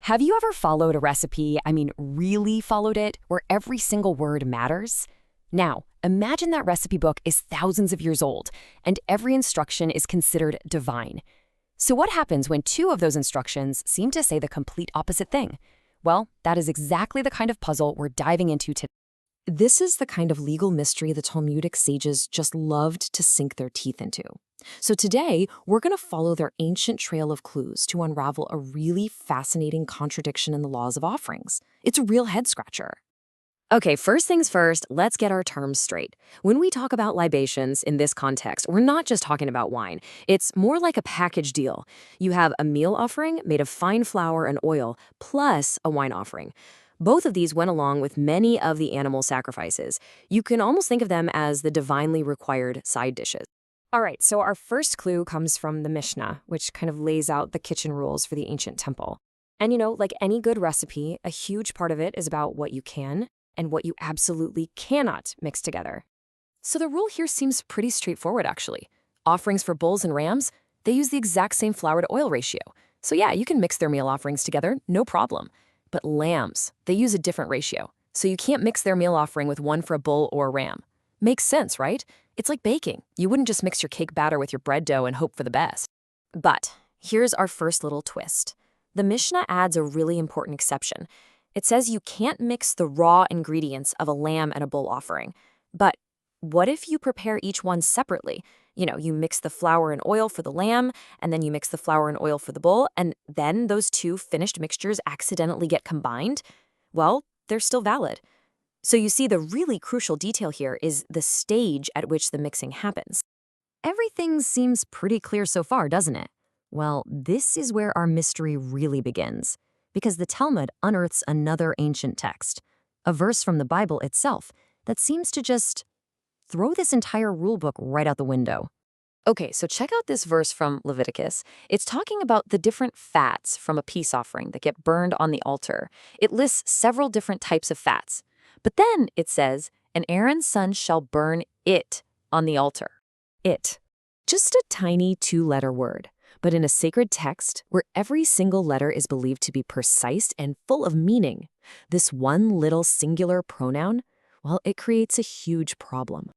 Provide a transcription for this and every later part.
Have you ever followed a recipe, really followed it, where every single word matters? Now, imagine that recipe book is thousands of years old, and every instruction is considered divine. So what happens when two of those instructions seem to say the complete opposite thing? Well, that is exactly the kind of puzzle we're diving into today. This is the kind of legal mystery the Talmudic sages just loved to sink their teeth into. So today, we're going to follow their ancient trail of clues to unravel a really fascinating contradiction in the laws of offerings. It's a real head-scratcher. Okay, first things first, let's get our terms straight. When we talk about libations in this context, we're not just talking about wine. It's more like a package deal. You have a meal offering made of fine flour and oil, plus a wine offering. Both of these went along with many of the animal sacrifices. You can almost think of them as the divinely required side dishes. All right, so our first clue comes from the Mishnah, which kind of lays out the kitchen rules for the ancient temple. And like any good recipe, a huge part of it is about what you can and what you absolutely cannot mix together. So the rule here seems pretty straightforward, actually. Offerings for bulls and rams, they use the exact same flour to oil ratio. So yeah, you can mix their meal offerings together, no problem. But lambs, they use a different ratio. So you can't mix their meal offering with one for a bull or a ram. Makes sense, right? It's like baking. You wouldn't just mix your cake batter with your bread dough and hope for the best. But here's our first little twist. The Mishnah adds a really important exception. It says you can't mix the raw ingredients of a lamb and a bull offering. But what if you prepare each one separately? You mix the flour and oil for the lamb, and then you mix the flour and oil for the bull, and then those two finished mixtures accidentally get combined? Well, they're still valid. So you see, the really crucial detail here is the stage at which the mixing happens. Everything seems pretty clear so far, doesn't it? Well, this is where our mystery really begins, because the Talmud unearths another ancient text, a verse from the Bible itself, that seems to just throw this entire rulebook right out the window. Okay, so check out this verse from Leviticus. It's talking about the different fats from a peace offering that get burned on the altar. It lists several different types of fats. But then it says, and Aaron's son shall burn it on the altar. It. Just a tiny two-letter word, but in a sacred text where every single letter is believed to be precise and full of meaning, this one little singular pronoun, well, it creates a huge problem.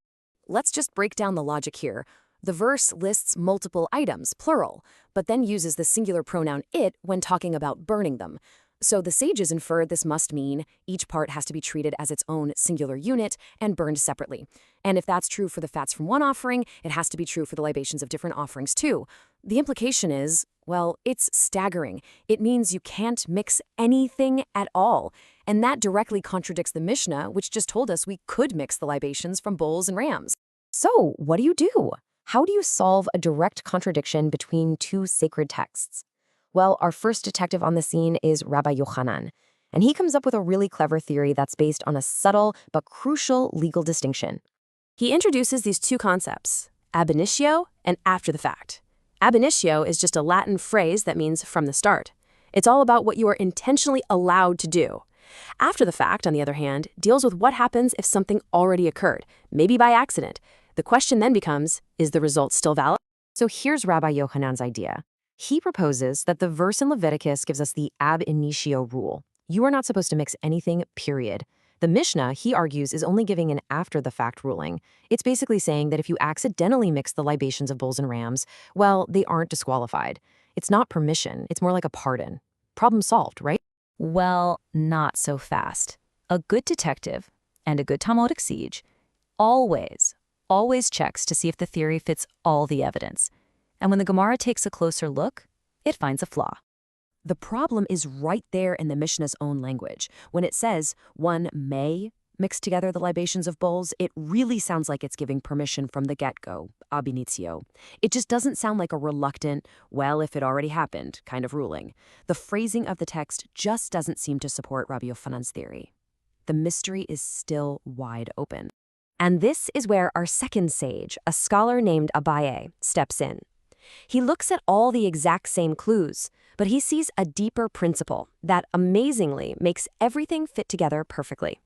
Let's just break down the logic here. The verse lists multiple items, plural, but then uses the singular pronoun it when talking about burning them. So the sages inferred this must mean each part has to be treated as its own singular unit and burned separately. And if that's true for the fats from one offering, it has to be true for the libations of different offerings too. The implication is, well, it's staggering. It means you can't mix anything at all. And that directly contradicts the Mishnah, which just told us we could mix the libations from bulls and rams. So what do you do? How do you solve a direct contradiction between two sacred texts? Well, our first detective on the scene is Rabbi Yochanan, and he comes up with a really clever theory that's based on a subtle but crucial legal distinction. He introduces these two concepts, ab initio and after the fact. Ab initio is just a Latin phrase that means from the start. It's all about what you are intentionally allowed to do. After the fact, on the other hand, deals with what happens if something already occurred, maybe by accident. The question then becomes, is the result still valid? So here's Rabbi Yochanan's idea. He proposes that the verse in Leviticus gives us the ab initio rule. You are not supposed to mix anything, period. The Mishnah, he argues, is only giving an after-the-fact ruling. It's basically saying that if you accidentally mix the libations of bulls and rams, well, they aren't disqualified. It's not permission. It's more like a pardon. Problem solved, right? Well, not so fast. A good detective and a good Talmudic sage always checks to see if the theory fits all the evidence. And when the Gemara takes a closer look, it finds a flaw. The problem is right there in the Mishnah's own language. When it says one may mix together the libations of bulls, it really sounds like it's giving permission from the get-go, ab initio. It just doesn't sound like a reluctant, well, if it already happened, kind of ruling. The phrasing of the text just doesn't seem to support Rabbi Yochanan's theory. The mystery is still wide open. And this is where our second sage, a scholar named Abaye, steps in. He looks at all the exact same clues, but he sees a deeper principle that amazingly makes everything fit together perfectly.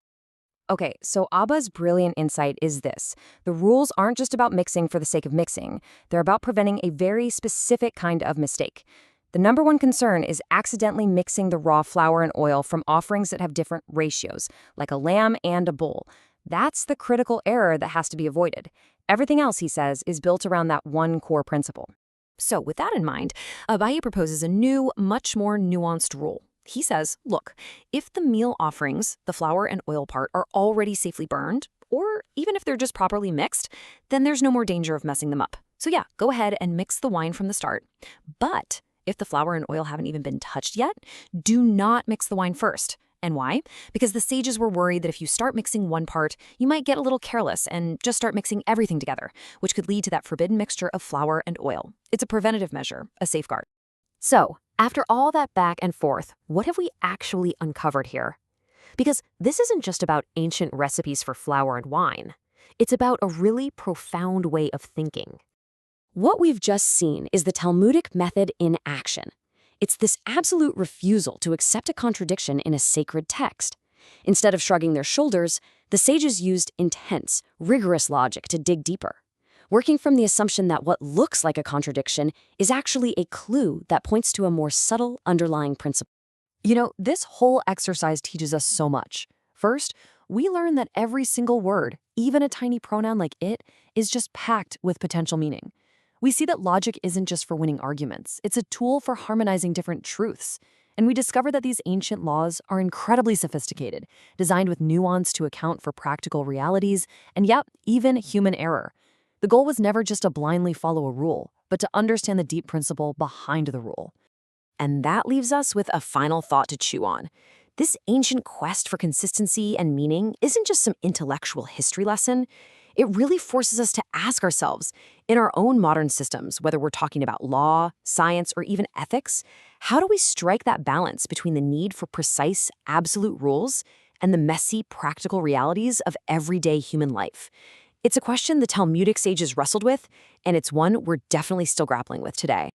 Okay, so Abba's brilliant insight is this. The rules aren't just about mixing for the sake of mixing. They're about preventing a very specific kind of mistake. The number one concern is accidentally mixing the raw flour and oil from offerings that have different ratios, like a lamb and a bull. That's the critical error that has to be avoided. Everything else, he says, is built around that one core principle. So with that in mind, Abaye proposes a new, much more nuanced rule. He says, look, if the meal offerings, the flour and oil part, are already safely burned, or even if they're just properly mixed, then there's no more danger of messing them up. So yeah, go ahead and mix the wine from the start. But if the flour and oil haven't even been touched yet, do not mix the wine first. And why? Because the sages were worried that if you start mixing one part, you might get a little careless and just start mixing everything together, which could lead to that forbidden mixture of flour and oil. It's a preventative measure, a safeguard. So, after all that back and forth, what have we actually uncovered here? Because this isn't just about ancient recipes for flour and wine. It's about a really profound way of thinking. What we've just seen is the Talmudic method in action. It's this absolute refusal to accept a contradiction in a sacred text. Instead of shrugging their shoulders, the sages used intense, rigorous logic to dig deeper, working from the assumption that what looks like a contradiction is actually a clue that points to a more subtle underlying principle. You know, this whole exercise teaches us so much. First, we learn that every single word, even a tiny pronoun like it, is just packed with potential meaning. We see that logic isn't just for winning arguments. It's a tool for harmonizing different truths. And we discover that these ancient laws are incredibly sophisticated, designed with nuance to account for practical realities, and yep, even human error. The goal was never just to blindly follow a rule, but to understand the deep principle behind the rule. And that leaves us with a final thought to chew on. This ancient quest for consistency and meaning isn't just some intellectual history lesson. It really forces us to ask ourselves, in our own modern systems, whether we're talking about law, science, or even ethics, how do we strike that balance between the need for precise, absolute rules and the messy, practical realities of everyday human life? It's a question the Talmudic sages wrestled with, and it's one we're definitely still grappling with today.